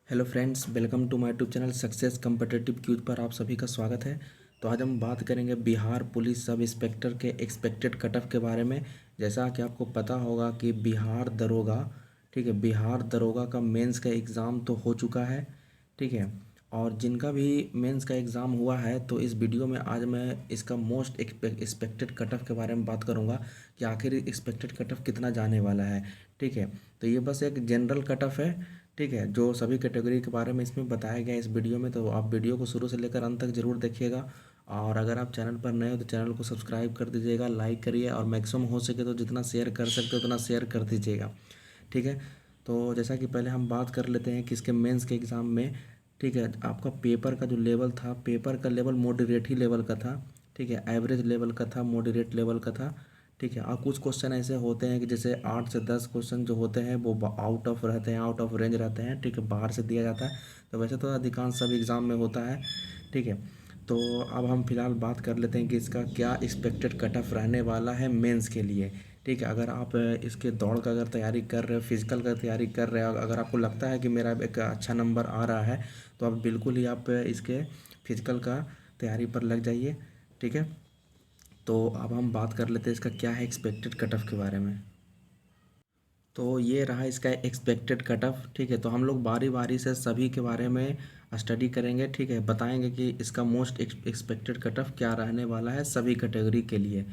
Hello friends, welcome to my YouTube channel Success Competitive Cues पर आप सभी का स्वागत है। तो आज हम बात करेंगे बिहार पुलिस सब इंस्पेक्टर के एक्सपेक्टेड कट ऑफ के बारे में। जैसा कि आपको पता होगा कि बिहार दरोगा, ठीक है, बिहार दरोगा का मेंस का एग्ज़ाम तो हो चुका है, ठीक है। और जिनका भी मेंस का एग्ज़ाम हुआ है तो इस वीडियो में आज मैं इसका मोस्ट एक्सपेक्टेड कट ऑफ के बारे में बात करूंगा कि आखिर एक्सपेक्टेड कट ऑफ कितना जाने वाला है, ठीक है। तो ये बस एक जनरल कट ऑफ है, ठीक है, जो सभी कैटेगरी के बारे में इसमें बताया गया है इस वीडियो में। तो आप वीडियो को शुरू से लेकर अंत तक ज़रूर देखिएगा। और अगर आप चैनल पर नए हो तो चैनल को सब्सक्राइब कर दीजिएगा, लाइक करिए और मैक्सिमम हो सके तो जितना शेयर कर सकते हो उतना शेयर कर दीजिएगा, ठीक है। तो जैसा कि पहले हम बात कर लेते हैं कि इसके मेंस के एग्ज़ाम में, ठीक है, आपका पेपर का जो लेवल था, पेपर का लेवल मॉडरेट ही लेवल का था, ठीक है, एवरेज लेवल का था, मॉडरेट लेवल का था, ठीक है। और कुछ क्वेश्चन ऐसे होते हैं कि जैसे 8 से 10 क्वेश्चन जो होते हैं वो आउट ऑफ रहते हैं, आउट ऑफ रेंज रहते हैं, ठीक है, बाहर से दिया जाता है। तो वैसे तो अधिकांश सब एग्ज़ाम में होता है, ठीक है। तो अब हम फिलहाल बात कर लेते हैं कि इसका क्या एक्सपेक्टेड कट ऑफ रहने वाला है मेंस के लिए, ठीक है। अगर आप इसके दौड़ का अगर तैयारी कर रहे हो, फिजिकल का तैयारी कर रहे हो, अगर आपको लगता है कि मेरा एक अच्छा नंबर आ रहा है तो आप बिल्कुल ही आप इसके फिजिकल का तैयारी पर लग जाइए, ठीक है। तो अब हम बात कर लेते हैं इसका क्या है एक्सपेक्टेड कट ऑफ के बारे में। तो ये रहा इसका एक्सपेक्टेड कट ऑफ, ठीक है। तो हम लोग बारी बारी से सभी के बारे में स्टडी करेंगे, ठीक है, बताएंगे कि इसका मोस्ट एक्सपेक्टेड कट ऑफ क्या रहने वाला है सभी कैटेगरी के लिए,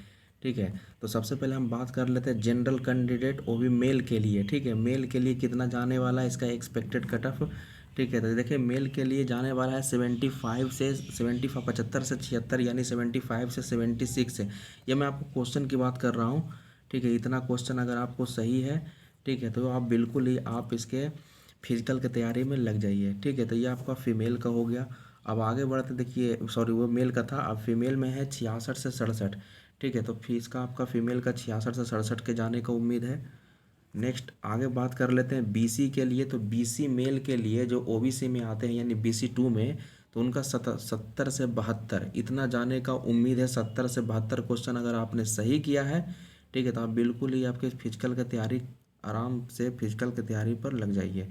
ठीक है। तो सबसे पहले हम बात कर लेते हैं जनरल कैंडिडेट, वो भी मेल के लिए, ठीक है। मेल के लिए कितना जाने वाला है इसका एक्सपेक्टेड कट ऑफ, ठीक है। तो देखिए मेल के लिए जाने वाला है 75 से 75, 75 से 76, यानी 75 से 76 से। ये मैं आपको क्वेश्चन की बात कर रहा हूँ, ठीक है। इतना क्वेश्चन अगर आपको सही है, ठीक है, तो आप बिल्कुल ही आप इसके फिजिकल की तैयारी में लग जाइए, ठीक है। तो ये आपका फीमेल का हो गया। अब आगे बढ़ते देखिए, सॉरी वो मेल का था, अब फीमेल में है 66 से 67, ठीक है। तो फीस का आपका फीमेल का 66 से 67 के जाने का उम्मीद है। नेक्स्ट आगे बात कर लेते हैं बीसी के लिए। तो बीसी मेल के लिए जो ओबीसी में आते हैं यानी BC2 में, तो उनका 70 से 72 इतना जाने का उम्मीद है। 70 से 72 क्वेश्चन अगर आपने सही किया है, ठीक है, तो आप बिल्कुल ही आपके फिजिकल की तैयारी, आराम से फिजिकल की तैयारी पर लग जाइए।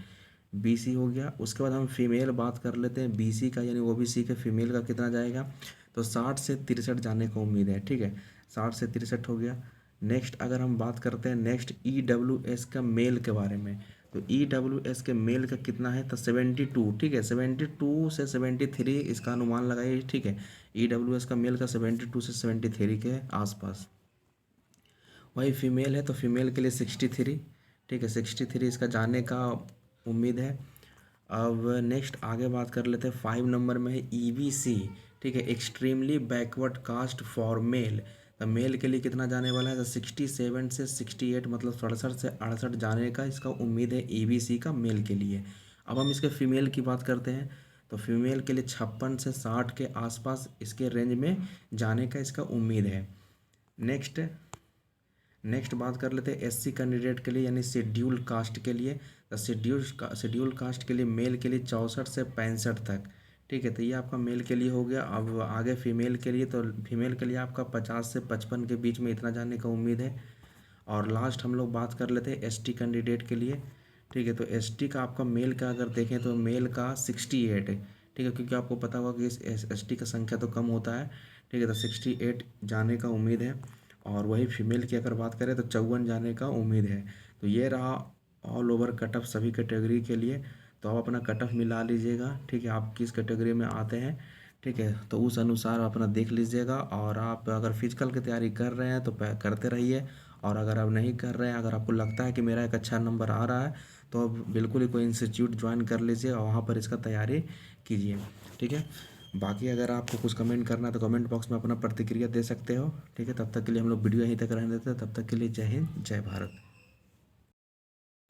बीसी हो गया। उसके बाद हम फीमेल बात कर लेते हैं बीसी का, यानी ओबीसी के फीमेल का कितना जाएगा। तो 60 से 63 जाने का उम्मीद है, ठीक है, 60 से 63 हो गया। नेक्स्ट अगर हम बात करते हैं नेक्स्ट EWS का मेल के बारे में, तो EWS के मेल का कितना है तो 72, ठीक है, 72 से 73 इसका अनुमान लगाइए, ठीक है। EWS का मेल का 72 से 73 के आसपास। वही फीमेल है तो फीमेल के लिए 63, ठीक है, 63 इसका जाने का उम्मीद है। अब नेक्स्ट आगे बात कर लेते हैं 5 नंबर में है EBC, ठीक है, extremely backward caste for male. तो मेल के लिए कितना जाने वाला है तो 67 से 68, मतलब 67 से 68 जाने का इसका उम्मीद है EBC का मेल के लिए। अब हम इसके फीमेल की बात करते हैं। तो फीमेल के लिए 56 से 60 के आसपास इसके रेंज में जाने का इसका उम्मीद है। नेक्स्ट नेक्स्ट बात कर लेते हैं SC कैंडिडेट के लिए, यानी शेड्यूल कास्ट के लिए। तो शेड्यूल कास्ट के लिए मेल के लिए 64 से 65 तक, ठीक है। तो ये आपका मेल के लिए हो गया। अब आगे फीमेल के लिए, तो फीमेल के लिए आपका 50 से 55 के बीच में इतना जाने का उम्मीद है। और लास्ट हम लोग बात कर लेते हैं ST कैंडिडेट के लिए, ठीक है। तो ST का आपका मेल का अगर देखें तो मेल का 68 है, ठीक है, क्योंकि आपको पता होगा कि इस ST का संख्या तो कम होता है, ठीक है। तो 68 जाने का उम्मीद है। और वही फीमेल की अगर बात करें तो 54 जाने का उम्मीद है। तो ये रहा ऑल ओवर कट ऑफ सभी कैटेगरी के लिए। तो आप अपना कट ऑफ मिला लीजिएगा, ठीक है, आप किस कैटेगरी में आते हैं, ठीक है, तो उस अनुसार अपना देख लीजिएगा। और आप अगर फिजिकल की तैयारी कर रहे हैं तो करते रहिए, और अगर आप नहीं कर रहे हैं, अगर आपको लगता है कि मेरा एक अच्छा नंबर आ रहा है, तो आप बिल्कुल ही कोई इंस्टीट्यूट ज्वाइन कर लीजिए और वहाँ पर इसका तैयारी कीजिए, ठीक है। बाकी अगर आपको कुछ कमेंट करना है तो कमेंट बॉक्स में अपना प्रतिक्रिया दे सकते हो, ठीक है। तब तक के लिए हम लोग वीडियो यहीं तक रहने देते हैं। तब तक के लिए जय हिंद, जय भारत।